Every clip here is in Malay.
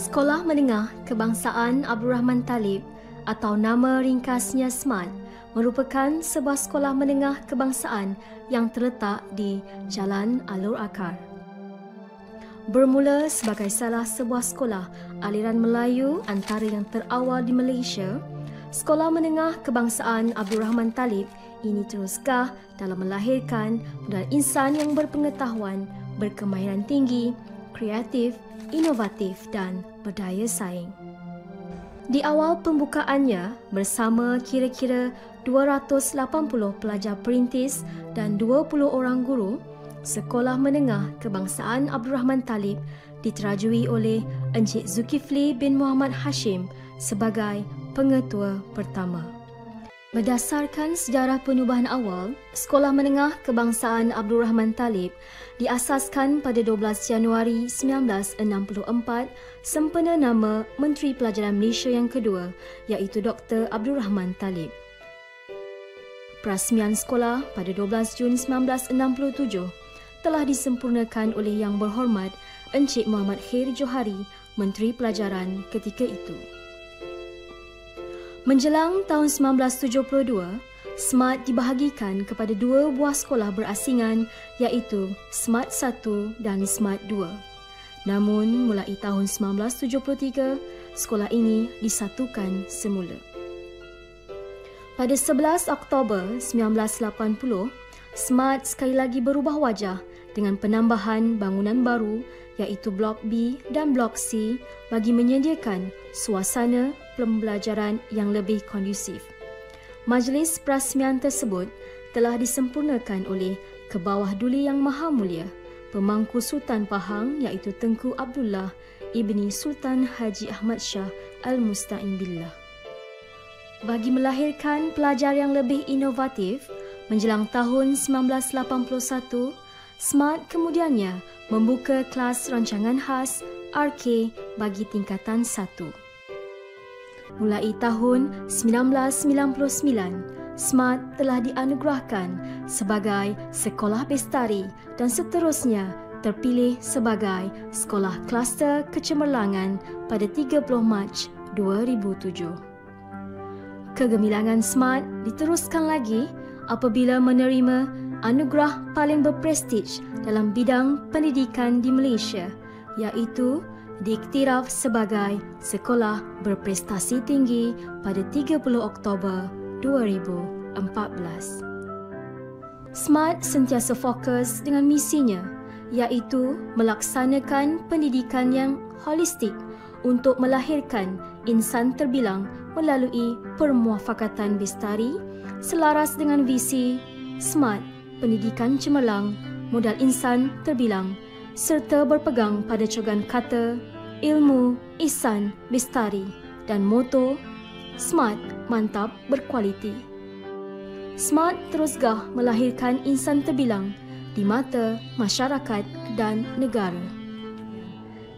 Sekolah Menengah Kebangsaan Abdul Rahman Talib atau nama ringkasnya SMAT merupakan sebuah sekolah menengah kebangsaan yang terletak di Jalan Alor Akar. Bermula sebagai salah sebuah sekolah aliran Melayu antara yang terawal di Malaysia, Sekolah Menengah Kebangsaan Abdul Rahman Talib ini terus gah dalam melahirkan modal insan yang berpengetahuan, berkemahiran tinggi, kreatif, inovatif dan berdaya saing. Di awal pembukaannya, bersama kira-kira 280 pelajar perintis dan 20 orang guru, Sekolah Menengah Kebangsaan Abdul Rahman Talib diterajui oleh Encik Zulkifli bin Muhammad Hashim sebagai pengetua pertama. Berdasarkan sejarah penubuhan awal, Sekolah Menengah Kebangsaan Abdul Rahman Talib diasaskan pada 12 Januari 1964 sempena nama Menteri Pelajaran Malaysia yang kedua, iaitu Dr. Abdul Rahman Talib. Perasmian sekolah pada 12 Jun 1967 telah disempurnakan oleh Yang Berhormat Encik Muhammad Khair Johari, Menteri Pelajaran ketika itu. Menjelang tahun 1972, SMAT dibahagikan kepada dua buah sekolah berasingan iaitu SMAT 1 dan SMAT 2. Namun, mulai tahun 1973, sekolah ini disatukan semula. Pada 11 Oktober 1980, SMAT sekali lagi berubah wajah dengan penambahan bangunan baru iaitu Blok B dan Blok C bagi menyediakan suasana pembelajaran yang lebih kondusif. Majlis perasmian tersebut telah disempurnakan oleh Kebawah Duli Yang Maha Mulia, Pemangku Sultan Pahang iaitu Tengku Abdullah Ibni Sultan Haji Ahmad Shah Al-Musta'in Billah. Bagi melahirkan pelajar yang lebih inovatif, menjelang tahun 1981, SMAT kemudiannya membuka kelas rancangan khas RK bagi tingkatan 1. Mulai tahun 1999, SMAT telah dianugerahkan sebagai Sekolah Bestari dan seterusnya terpilih sebagai Sekolah Kluster Kecemerlangan pada 30 Mac 2007. Kegemilangan SMAT diteruskan lagi apabila menerima anugerah paling berprestij dalam bidang pendidikan di Malaysia, iaitu diiktiraf sebagai Sekolah Berprestasi Tinggi pada 30 Oktober 2014. SMAT sentiasa fokus dengan misinya, iaitu melaksanakan pendidikan yang holistik untuk melahirkan insan terbilang melalui permuafakatan bestari selaras dengan visi SMAT, pendidikan cemerlang, modal insan terbilang serta berpegang pada cogan kata ilmu, ihsan, bestari dan moto SMAT, mantap berkualiti. SMAT terus gah melahirkan insan terbilang di mata masyarakat dan negara.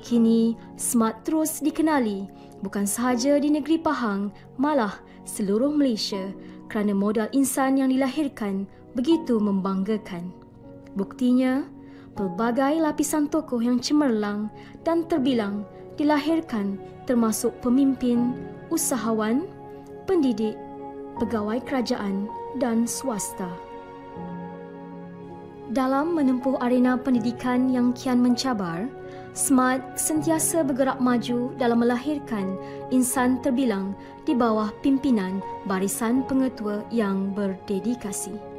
Kini, SMAT terus dikenali bukan sahaja di negeri Pahang, malah seluruh Malaysia kerana modal insan yang dilahirkan begitu membanggakan. Buktinya, pelbagai lapisan tokoh yang cemerlang dan terbilang dilahirkan termasuk pemimpin, usahawan, pendidik, pegawai kerajaan dan swasta. Dalam menempuh arena pendidikan yang kian mencabar, SMAT sentiasa bergerak maju dalam melahirkan insan terbilang di bawah pimpinan barisan pengetua yang berdedikasi.